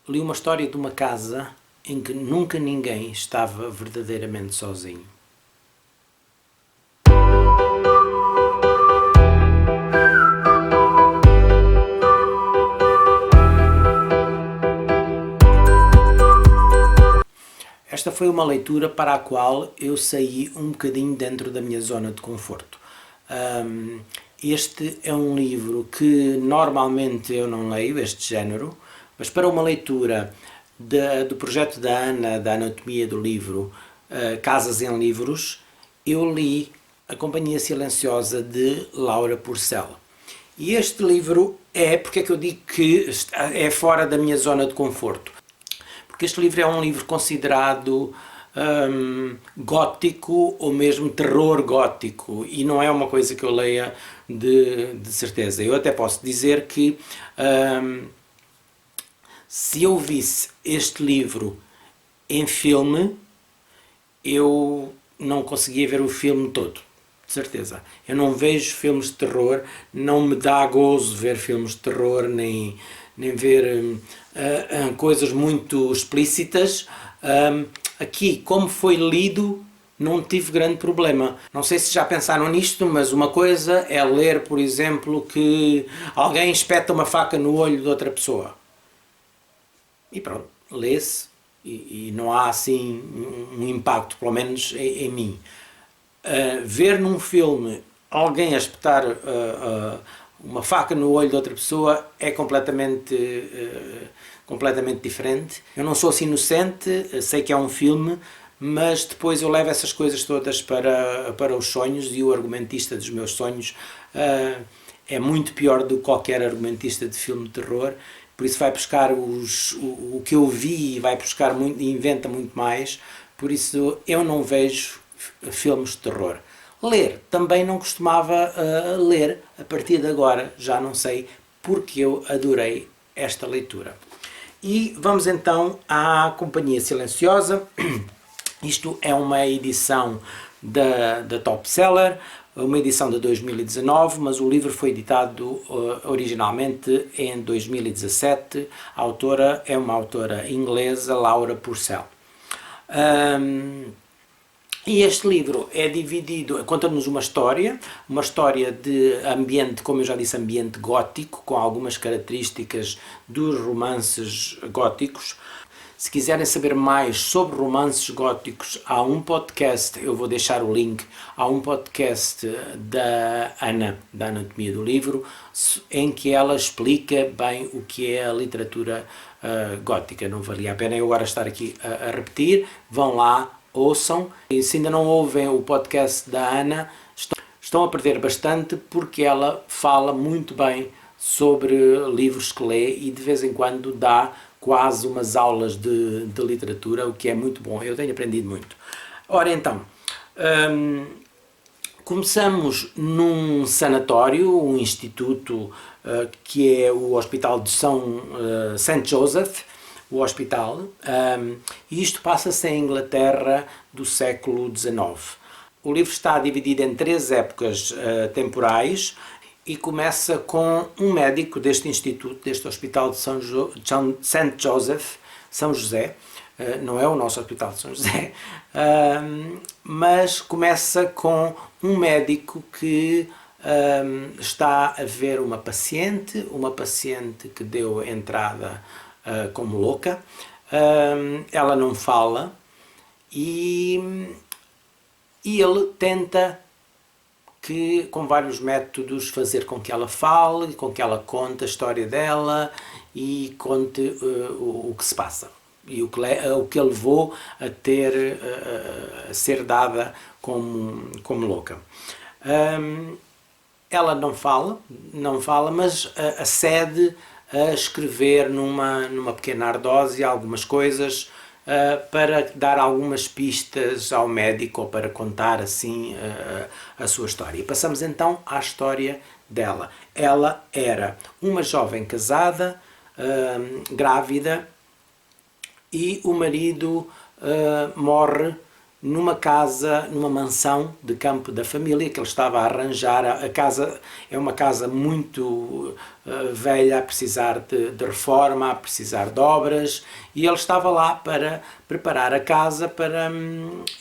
li uma história de uma casa em que nunca ninguém estava verdadeiramente sozinho. Esta foi uma leitura para a qual eu saí um bocadinho dentro da minha zona de conforto. Este é um livro que normalmente eu não leio, este género, mas para uma leitura do projeto da Ana, da Anatomia do Livro, Casas em Livros, eu li A Companhia Silenciosa de Laura Purcell. E este livro porque é que eu digo que é fora da minha zona de conforto? Porque este livro é um livro considerado gótico ou mesmo terror gótico, e não é uma coisa que eu leia de certeza. Eu até posso dizer que se eu visse este livro em filme, eu não conseguia ver o filme todo, de certeza. Eu não vejo filmes de terror, não me dá gozo ver filmes de terror, nem ver coisas muito explícitas. Aqui, como foi lido, não tive grande problema. Não sei se já pensaram nisto, mas uma coisa é ler, por exemplo, que alguém espeta uma faca no olho de outra pessoa. E pronto, lê-se e não há assim um impacto, pelo menos em mim. Ver num filme alguém a espetar uma faca no olho de outra pessoa é completamente diferente. Eu não sou assim inocente, sei que é um filme, mas depois eu levo essas coisas todas para os sonhos, e o argumentista dos meus sonhos é muito pior do que qualquer argumentista de filme de terror, por isso vai buscar o que eu vi e vai buscar muito, e inventa muito mais. Por isso eu não vejo filmes de terror. Ler, também não costumava ler, a partir de agora já não sei, porque eu adorei esta leitura. E vamos então à Companhia Silenciosa. Isto é uma edição da Top Seller, uma edição de 2019, mas o livro foi editado originalmente em 2017. A autora é uma autora inglesa, Laura Purcell. E este livro é dividido, conta-nos uma história de ambiente, como eu já disse, ambiente gótico, com algumas características dos romances góticos. Se quiserem saber mais sobre romances góticos, há um podcast, eu vou deixar o link, há um podcast da Ana, da Anatomia do Livro, em que ela explica bem o que é a literatura gótica. Não valia a pena eu agora estar aqui a repetir, vão lá, ouçam. E se ainda não ouvem o podcast da Ana, estão a perder bastante, porque ela fala muito bem sobre livros que lê e de vez em quando dá quase umas aulas de literatura, o que é muito bom. Eu tenho aprendido muito. Ora então, começamos num sanatório, um instituto que é o Hospital de St. Joseph, o hospital, e isto passa-se em Inglaterra do século XIX. O livro está dividido em 3 épocas temporais e começa com um médico deste instituto, deste hospital de St. Joseph, São José, não é o nosso hospital de São José, mas começa com um médico que está a ver uma paciente que deu entrada como louca. Ela não fala e ele tenta com vários métodos fazer com que ela fale, com que ela conte a história dela e conte o que se passa e o que a levou a ser dada como louca. Ela não fala, mas acede a escrever numa pequena ardósia algumas coisas para dar algumas pistas ao médico, ou para contar assim a sua história. E passamos então à história dela. Ela era uma jovem casada, grávida, e o marido morre numa casa, numa mansão de campo da família que ele estava a arranjar. A casa é uma casa muito velha, a precisar de reforma, a precisar de obras, e ele estava lá para preparar a casa para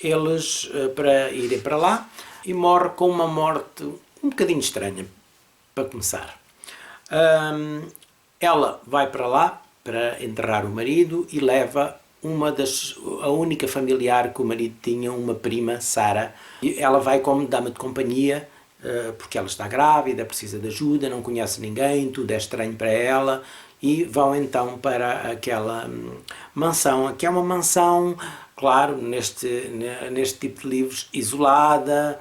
eles para irem para lá, e morre com uma morte um bocadinho estranha, para começar. Ela vai para lá para enterrar o marido e leva a única familiar que o marido tinha, uma prima, Sara. Ela vai como dama de companhia, porque ela está grávida, precisa de ajuda, não conhece ninguém, tudo é estranho para ela, e vão então para aquela mansão, que é uma mansão, claro, neste tipo de livros, isolada,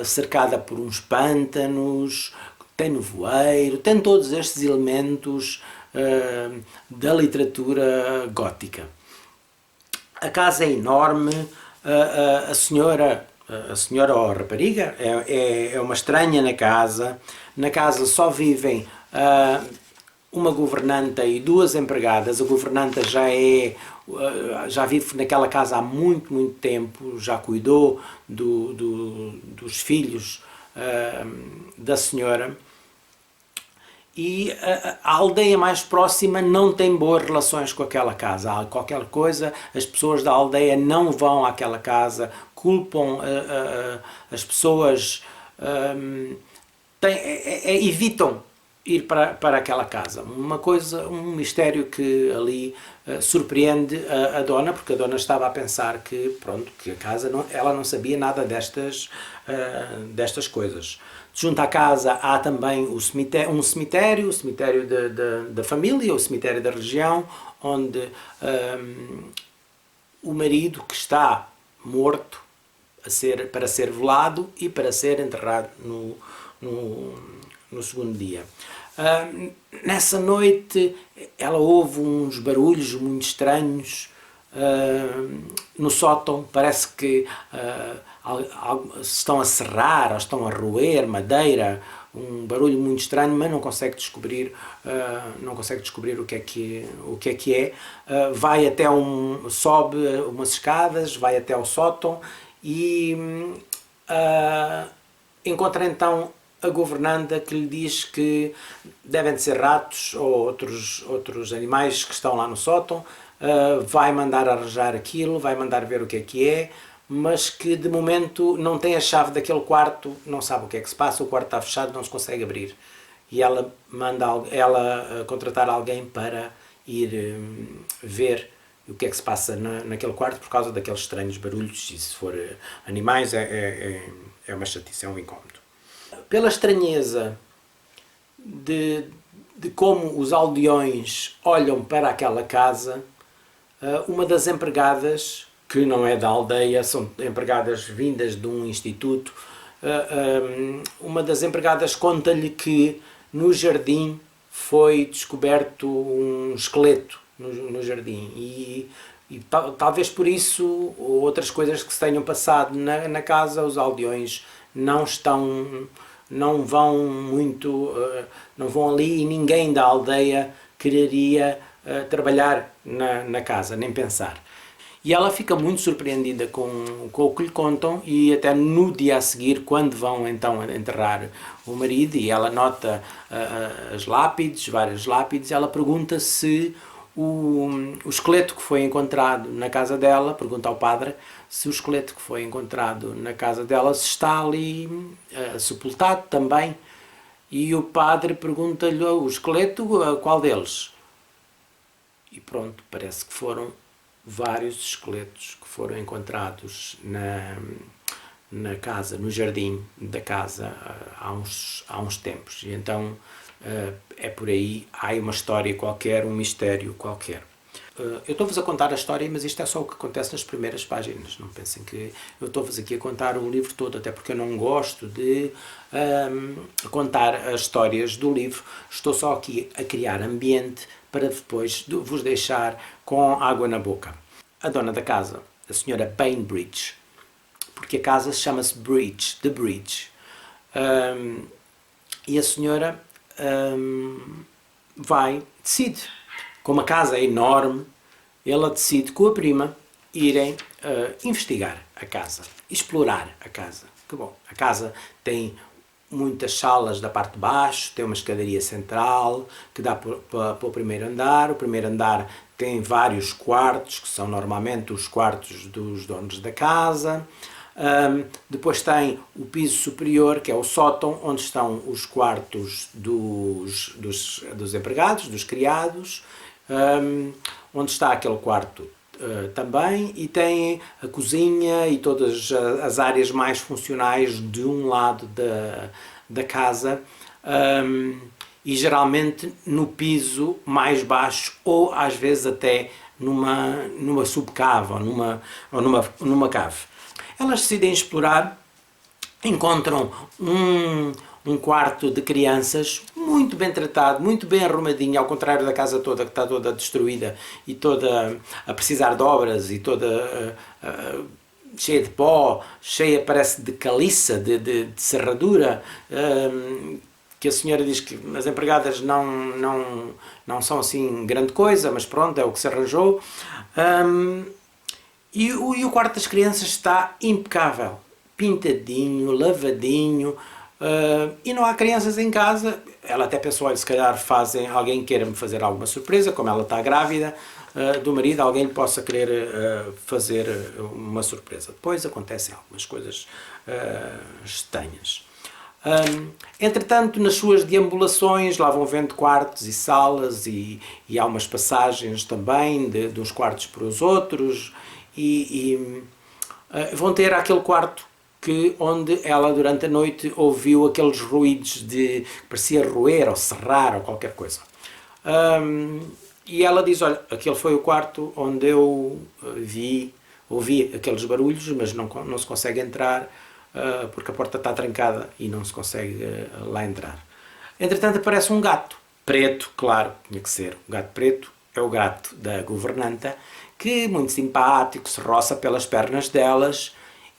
cercada por uns pântanos, tem nevoeiro, tem todos estes elementos da literatura gótica. A casa é enorme, a senhora ou a rapariga é uma estranha na casa só vivem uma governanta e 2 empregadas. A governanta já vive naquela casa há muito, muito tempo, já cuidou dos filhos da senhora. E a aldeia mais próxima não tem boas relações com aquela casa. Há qualquer coisa, as pessoas da aldeia não vão àquela casa, culpam as pessoas, evitam ir para aquela casa. Um mistério que ali surpreende a dona, porque a dona estava a pensar que a casa, ela não sabia nada destas coisas. Junto à casa há também um cemitério, o cemitério da família, o cemitério da região, onde o marido, que está morto para ser velado e para ser enterrado no segundo dia. Nessa noite ela ouve uns barulhos muito estranhos no sótão. Parece que se estão a serrar ou estão a roer madeira, um barulho muito estranho, mas não consegue descobrir o que é que é. Sobe umas escadas, vai até ao sótão e encontra então a governanta, que lhe diz que devem de ser ratos ou outros animais que estão lá no sótão. Vai mandar arranjar aquilo, vai mandar ver o que é, mas que de momento não tem a chave daquele quarto, não sabe o que é que se passa, o quarto está fechado, não se consegue abrir. E ela manda contratar alguém para ir ver o que é que se passa naquele quarto, por causa daqueles estranhos barulhos, e se for animais é uma chatice, é um incómodo. Pela estranheza de como os aldeões olham para aquela casa, uma das empregadas, que não é da aldeia, são empregadas vindas de um instituto, uma das empregadas conta-lhe que no jardim foi descoberto um esqueleto no jardim, e talvez por isso, ou outras coisas que se tenham passado na casa, os aldeões não vão ali, e ninguém da aldeia quereria trabalhar na casa, nem pensar. E ela fica muito surpreendida com o que lhe contam, e até no dia a seguir, quando vão então enterrar o marido, e ela nota as lápides, várias lápides, ela pergunta se o esqueleto que foi encontrado na casa dela, pergunta ao padre se o esqueleto que foi encontrado na casa dela se está ali sepultado também. E o padre pergunta-lhe: o esqueleto, qual deles? E pronto, parece que foram vários esqueletos que foram encontrados na casa, no jardim da casa, há uns tempos. E então é por aí, há aí uma história qualquer, um mistério qualquer. Eu estou-vos a contar a história, mas isto é só o que acontece nas primeiras páginas. Não pensem que eu estou-vos aqui a contar o livro todo, até porque eu não gosto de contar as histórias do livro. Estou só aqui a criar ambiente para depois vos deixar com água na boca. A dona da casa, a senhora Bainbridge, porque a casa chama-se Bridge, The Bridge, e a senhora decide, como a casa é enorme, ela decide com a prima irem investigar a casa, explorar a casa. Que bom, a casa tem muitas salas da parte de baixo, tem uma escadaria central que dá para o primeiro andar. O primeiro andar tem vários quartos, que são normalmente os quartos dos donos da casa. Depois tem o piso superior, que é o sótão, onde estão os quartos dos empregados, dos criados, onde está aquele quarto também, e tem a cozinha e todas as áreas mais funcionais de um lado da casa, e geralmente no piso mais baixo, ou às vezes até numa subcave ou numa cave. Elas decidem explorar, encontram um quarto de crianças muito bem tratado, muito bem arrumadinho, ao contrário da casa toda, que está toda destruída e toda a precisar de obras e toda cheia de pó, cheia, parece, de caliça, de serradura, que a senhora diz que as empregadas não são assim grande coisa, mas pronto, é o que se arranjou. E o quarto das crianças está impecável, pintadinho, lavadinho, e não há crianças em casa. Ela até pensou, olha, se calhar alguém queira-me fazer alguma surpresa, como ela está grávida do marido, alguém lhe possa querer fazer uma surpresa. Depois acontecem algumas coisas estranhas. Entretanto, nas suas deambulações, lá vão vendo quartos e salas, e há umas passagens também de uns quartos para os outros, e vão ter aquele quarto onde ela durante a noite ouviu aqueles ruídos que parecia roer ou serrar ou qualquer coisa. E ela diz, olha, aquele foi o quarto onde eu ouvi aqueles barulhos, mas não se consegue entrar porque a porta está trancada e não se consegue lá entrar. Entretanto aparece um gato preto, claro, tinha que ser. O gato preto é o gato da governanta, que, muito simpático, se roça pelas pernas delas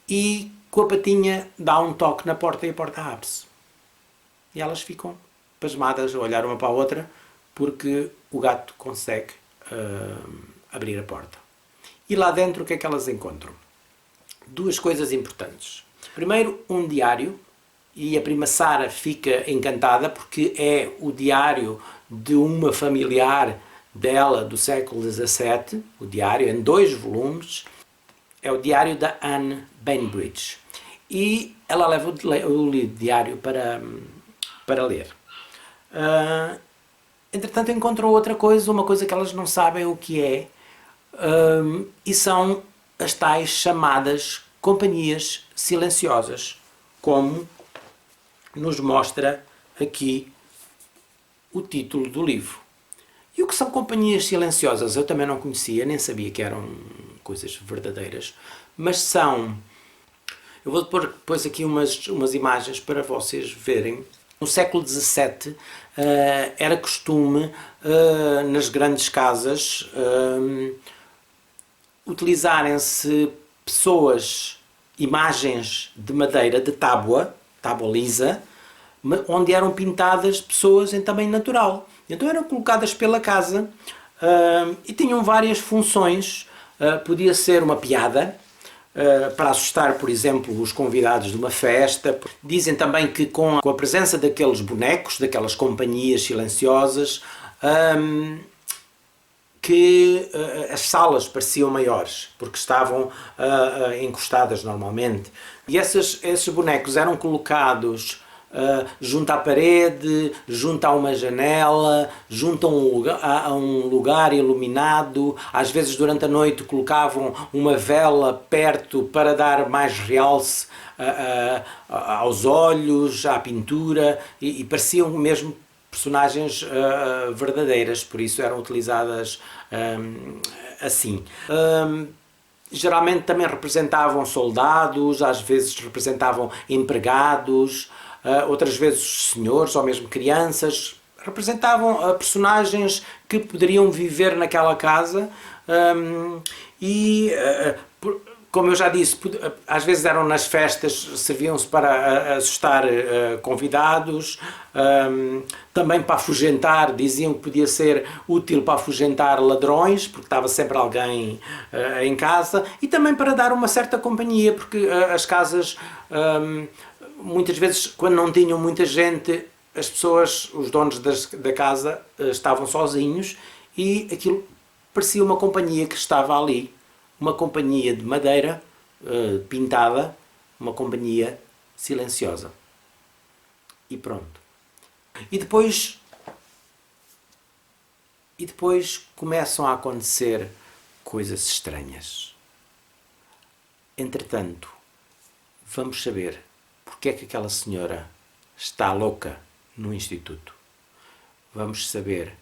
e com a patinha dá um toque na porta e a porta abre-se. E elas ficam pasmadas a olhar uma para a outra porque o gato consegue abrir a porta. E lá dentro o que é que elas encontram? Duas coisas importantes. Primeiro, um diário, e a prima Sara fica encantada porque é o diário de uma familiar dela do século XVII, o diário em 2 volumes, é o diário da Anne Bainbridge. E ela leva o diário para ler. Entretanto encontrou outra coisa, uma coisa que elas não sabem o que é, e são as tais chamadas companhias silenciosas, como nos mostra aqui o título do livro. E o que são companhias silenciosas? Eu também não conhecia, nem sabia que eram coisas verdadeiras, mas são... Eu vou pôr depois aqui umas imagens para vocês verem. No século XVII era costume, nas grandes casas, utilizarem-se imagens de madeira, de tábua lisa, onde eram pintadas pessoas em tamanho natural. Então eram colocadas pela casa e tinham várias funções. Podia ser uma piada, para assustar, por exemplo, os convidados de uma festa. Dizem também que com a presença daqueles bonecos, daquelas companhias silenciosas, que as salas pareciam maiores, porque estavam encostadas normalmente. E esses bonecos eram colocados junto à parede, junto a uma janela, junto a um lugar iluminado. Às vezes durante a noite colocavam uma vela perto para dar mais realce aos olhos, à pintura, e pareciam mesmo personagens verdadeiras, por isso eram utilizadas assim. Geralmente também representavam soldados, às vezes representavam empregados, outras vezes senhores ou mesmo crianças. Representavam personagens que poderiam viver naquela casa, e como eu já disse, às vezes eram nas festas, serviam-se para assustar convidados, também para afugentar, diziam que podia ser útil para afugentar ladrões, porque estava sempre alguém em casa, e também para dar uma certa companhia, porque as casas, muitas vezes, quando não tinham muita gente, as pessoas, os donos da casa, estavam sozinhos, e aquilo parecia uma companhia que estava ali. Uma companhia de madeira pintada, uma companhia silenciosa. E pronto. E depois começam a acontecer coisas estranhas. Entretanto, vamos saber porque é que aquela senhora está louca no instituto. Vamos saber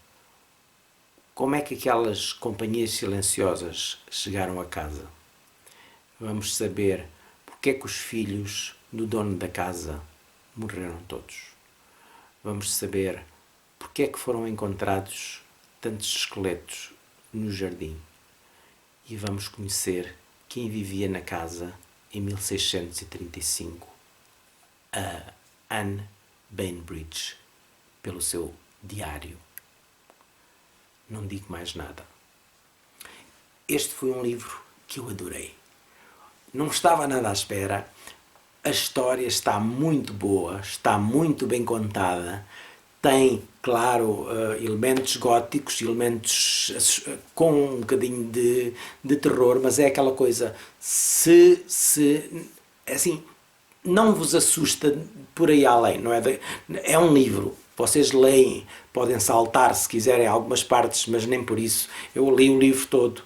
como é que aquelas companhias silenciosas chegaram a casa. Vamos saber porque é que os filhos do dono da casa morreram todos. Vamos saber porque é que foram encontrados tantos esqueletos no jardim. E vamos conhecer quem vivia na casa em 1635, a Anne Bainbridge, pelo seu diário. Não digo mais nada. Este foi um livro que eu adorei. Não estava nada à espera. A história está muito boa, está muito bem contada. Tem, claro, elementos góticos, elementos com um bocadinho de terror, mas é aquela coisa, assim, não vos assusta por aí além, não é? É um livro. Vocês leem, podem saltar se quiserem algumas partes, mas nem por isso. Eu li o livro todo.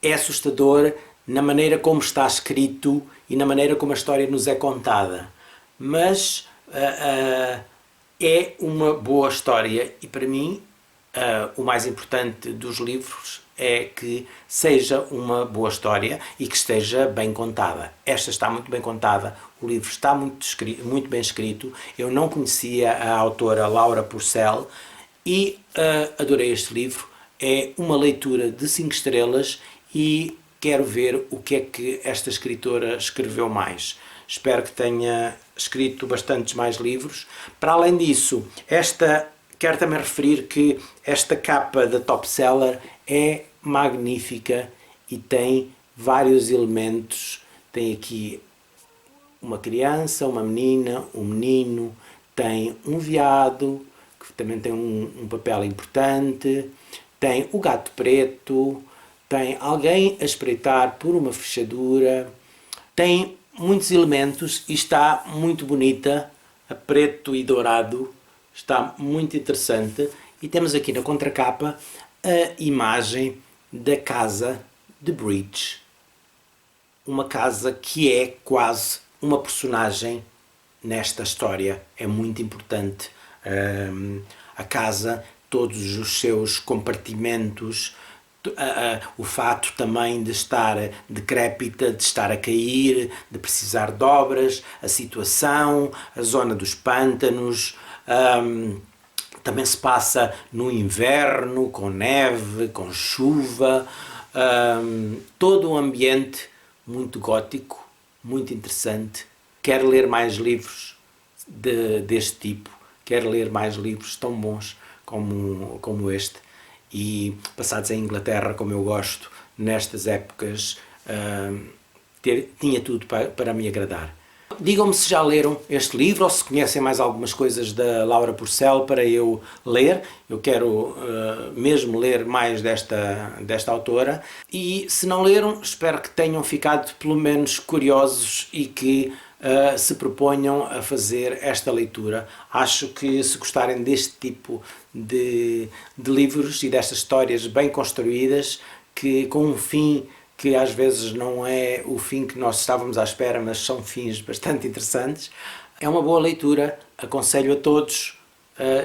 É assustador na maneira como está escrito e na maneira como a história nos é contada. Mas é uma boa história e para mim o mais importante dos livros é que seja uma boa história e que esteja bem contada. Esta está muito bem contada, o livro está muito bem escrito. Eu não conhecia a autora Laura Purcell e adorei este livro. É uma leitura de 5 estrelas e quero ver o que é que esta escritora escreveu mais. Espero que tenha escrito bastantes mais livros. Para além disso, quero também referir que esta capa da Top Seller é magnífica e tem vários elementos. Tem aqui uma criança, uma menina, um menino, tem um veado, que também tem um papel importante, tem o gato preto, tem alguém a espreitar por uma fechadura, tem muitos elementos e está muito bonita, a preto e dourado, está muito interessante. E temos aqui na contracapa a imagem da casa de Bridge, uma casa que é quase uma personagem nesta história, é muito importante. A casa, todos os seus compartimentos, o fato também de estar decrépita, de estar a cair, de precisar de obras, a situação, a zona dos pântanos, também se passa no inverno, com neve, com chuva, todo um ambiente muito gótico, muito interessante. Quero ler mais livros deste tipo, quero ler mais livros tão bons como este, e passados em Inglaterra, como eu gosto, nestas épocas, tinha tudo para me agradar. Digam-me se já leram este livro ou se conhecem mais algumas coisas da Laura Purcell para eu ler. Eu quero mesmo ler mais desta autora. E se não leram, espero que tenham ficado pelo menos curiosos e que se proponham a fazer esta leitura. Acho que se gostarem deste tipo de livros e destas histórias bem construídas, que com um fim que às vezes não é o fim que nós estávamos à espera, mas são fins bastante interessantes, é uma boa leitura, aconselho a todos,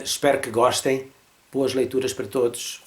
espero que gostem, boas leituras para todos.